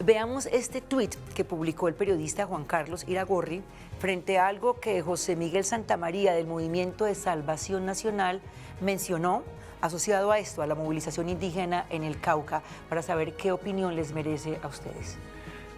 Veamos este tuit que publicó el periodista Juan Carlos Iragorri frente a algo que José Miguel Santamaría del Movimiento de Salvación Nacional mencionó asociado a esto, a la movilización indígena en el Cauca, para saber qué opinión les merece a ustedes.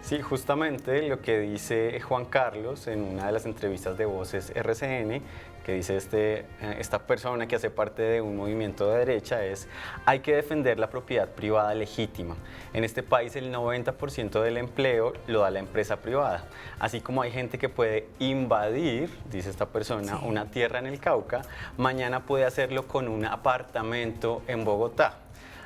Sí, justamente lo que dice Juan Carlos en una de las entrevistas de Voces RCN, que dice esta persona que hace parte de un movimiento de derecha es: hay que defender la propiedad privada legítima. En este país el 90% del empleo lo da la empresa privada. Así como hay gente que puede invadir, dice esta persona, una tierra en el Cauca, mañana puede hacerlo con un apartamento en Bogotá.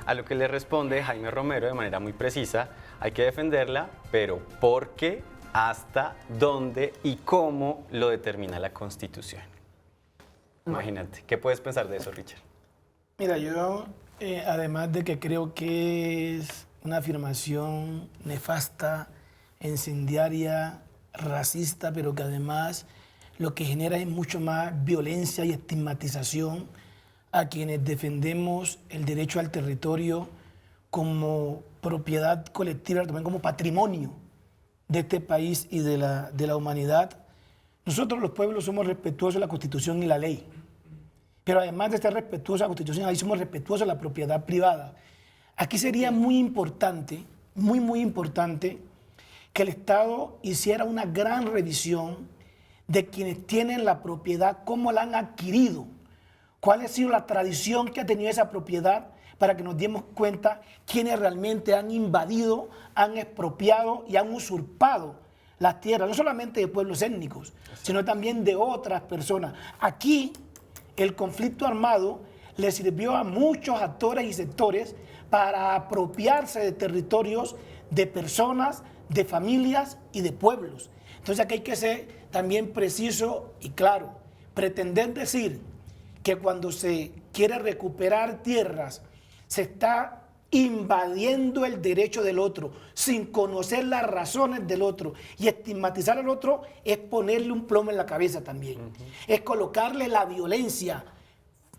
A lo que le responde Jaime Romero de manera muy precisa: hay que defenderla, pero ¿por qué, hasta dónde y cómo lo determina la Constitución? Imagínate, ¿qué puedes pensar de eso, Richard? Mira, yo, además de que creo que es una afirmación nefasta, incendiaria, racista, pero que además lo que genera es mucho más violencia y estigmatización a quienes defendemos el derecho al territorio como propiedad colectiva, también como patrimonio de este país y de la humanidad. Nosotros los pueblos somos respetuosos de la Constitución y la ley, pero además de estar respetuosos de la Constitución, ahí somos respetuosos de la propiedad privada. Aquí sería muy importante, muy importante, que el Estado hiciera una gran revisión de quienes tienen la propiedad, cómo la han adquirido, cuál ha sido la tradición que ha tenido esa propiedad, para que nos demos cuenta quiénes realmente han invadido, han expropiado y han usurpado las tierras, no solamente de pueblos étnicos, sino también de otras personas. Aquí el conflicto armado le sirvió a muchos actores y sectores para apropiarse de territorios, de personas, de familias y de pueblos. Entonces aquí hay que ser también preciso y claro. Pretender decir que cuando se quiere recuperar tierras se está invadiendo el derecho del otro sin conocer las razones del otro, y estigmatizar al otro es ponerle un plomo en la cabeza también. Es colocarle la violencia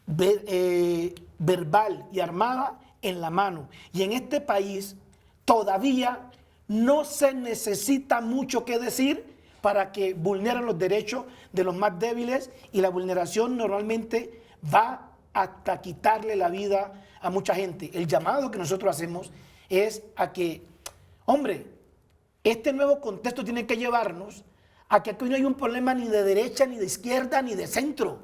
verbal y armada en la mano. Y en este país todavía no se necesita mucho que decir para que vulneren los derechos de los más débiles, y la vulneración normalmente va hasta quitarle la vida a mucha gente. El llamado que nosotros hacemos es a que, hombre, este nuevo contexto tiene que llevarnos a que aquí no hay un problema ni de derecha, ni de izquierda, ni de centro.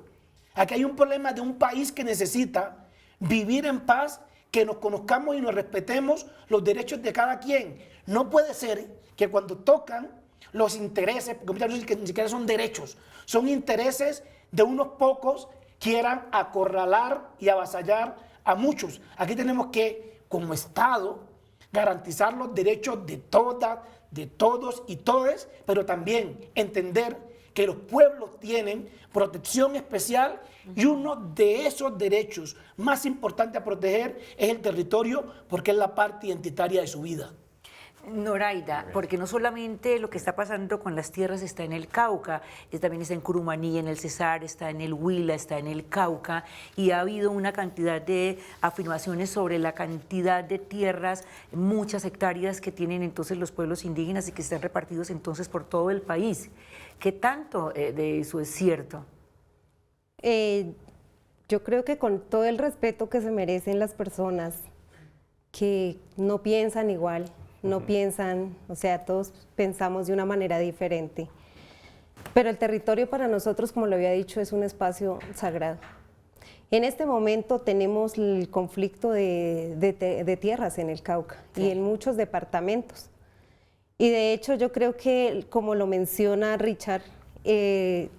Aquí hay un problema de un país que necesita vivir en paz, que nos conozcamos y nos respetemos los derechos de cada quien. No puede ser que cuando tocan los intereses, porque muchas veces ni siquiera son derechos, son intereses de unos pocos, quieran acorralar y avasallar a muchos. Aquí tenemos que, como Estado, garantizar los derechos de todas, de todos y todes, pero también entender que los pueblos tienen protección especial, y uno de esos derechos más importantes a proteger es el territorio, porque es la parte identitaria de su vida. Noraida, porque no solamente lo que está pasando con las tierras está en el Cauca, también está en Curumaní, en el Cesar, está en el Huila, está en el Cauca, y ha habido una cantidad de afirmaciones sobre la cantidad de tierras, muchas hectáreas que tienen entonces los pueblos indígenas y que están repartidos entonces por todo el país. ¿Qué tanto de eso es cierto? Yo creo que con todo el respeto que se merecen las personas que no piensan igual, no piensan, o sea, todos pensamos de una manera diferente. Pero el territorio para nosotros, como lo había dicho, es un espacio sagrado. En este momento tenemos el conflicto de tierras en el Cauca, sí, y en muchos departamentos. Y de hecho yo creo que, como lo menciona Richard,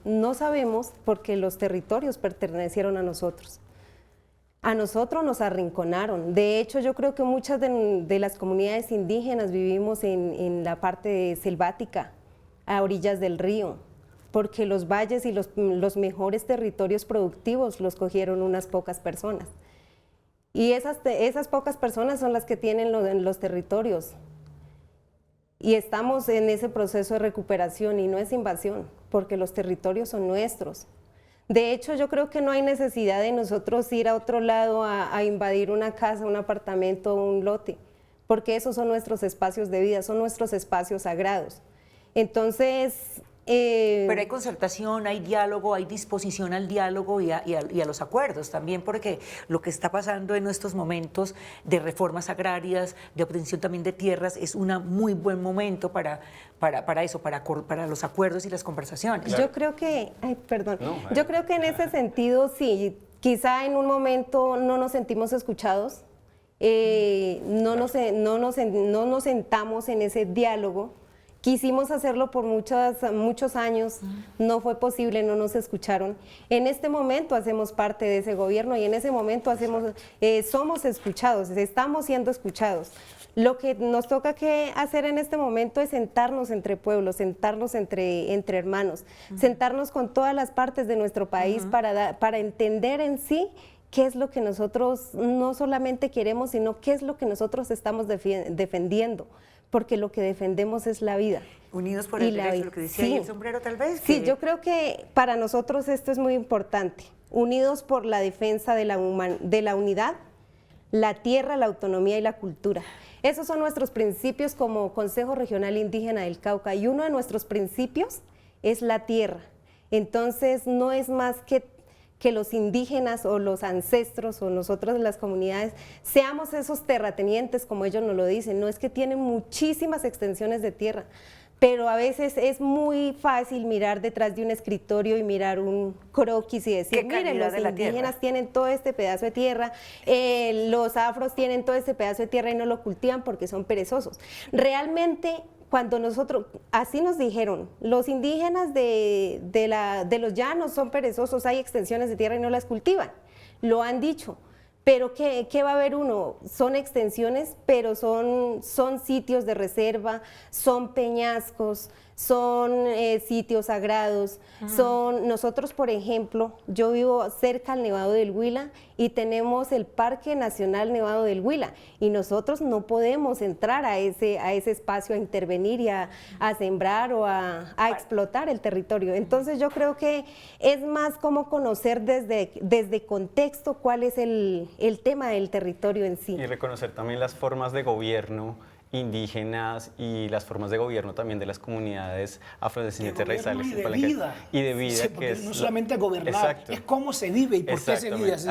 no sabemos porque los territorios pertenecieron a nosotros. A nosotros nos arrinconaron. De hecho, yo creo que muchas de las comunidades indígenas vivimos en la parte selvática, a orillas del río, porque los valles y los mejores territorios productivos los cogieron unas pocas personas. Y esas pocas personas son las que tienen los territorios. Y estamos en ese proceso de recuperación, y no es invasión, porque los territorios son nuestros. De hecho, yo creo que no hay necesidad de nosotros ir a otro lado a invadir una casa, un apartamento o un lote, porque esos son nuestros espacios de vida, son nuestros espacios sagrados. Entonces... Pero hay concertación, hay diálogo, hay disposición al diálogo y a los acuerdos también, porque lo que está pasando en estos momentos de reformas agrarias, de obtención también de tierras, es un muy buen momento para eso, para los acuerdos y las conversaciones. Yo creo que, yo creo que en ese sentido sí, quizá en un momento no nos sentimos escuchados, no nos sentamos en ese diálogo. Quisimos hacerlo por muchos años, no fue posible, no nos escucharon. En este momento hacemos parte de ese gobierno y en ese momento somos escuchados, estamos siendo escuchados. Lo que nos toca hacer en este momento es sentarnos entre pueblos, sentarnos entre hermanos, sentarnos con todas las partes de nuestro país para entender en sí qué es lo que nosotros no solamente queremos, sino qué es lo que nosotros estamos defendiendo. Porque lo que defendemos es la vida. Unidos por el derecho, lo que decía ahí el sombrero tal vez. Sí, yo creo que para nosotros esto es muy importante. Unidos por la defensa de la unidad, la tierra, la autonomía y la cultura. Esos son nuestros principios como Consejo Regional Indígena del Cauca y uno de nuestros principios es la tierra. Entonces no es más que los indígenas o los ancestros o nosotros las comunidades seamos esos terratenientes como ellos nos lo dicen. No es que tienen muchísimas extensiones de tierra, pero a veces es muy fácil mirar detrás de un escritorio y mirar un croquis y decir, miren, los indígenas tienen todo este pedazo de tierra, los afros tienen todo este pedazo de tierra y no lo cultivan porque son perezosos. Realmente, cuando así nos dijeron, los indígenas de los llanos son perezosos, hay extensiones de tierra y no las cultivan, lo han dicho. Pero ¿qué va a haber uno? Son extensiones, pero son sitios de reserva, son peñascos, son sitios sagrados, nosotros, por ejemplo, yo vivo cerca al Nevado del Huila y tenemos el Parque Nacional Nevado del Huila y nosotros no podemos entrar a ese espacio a intervenir y a sembrar o a explotar el territorio. Entonces yo creo que es más como conocer desde contexto cuál es el tema del territorio en sí. Y reconocer también las formas de gobierno indígenas y las formas de gobierno también de las comunidades afrodescendientes raizales y de vida, que sí, es no solamente gobernar, es cómo se vive y por qué se vive así.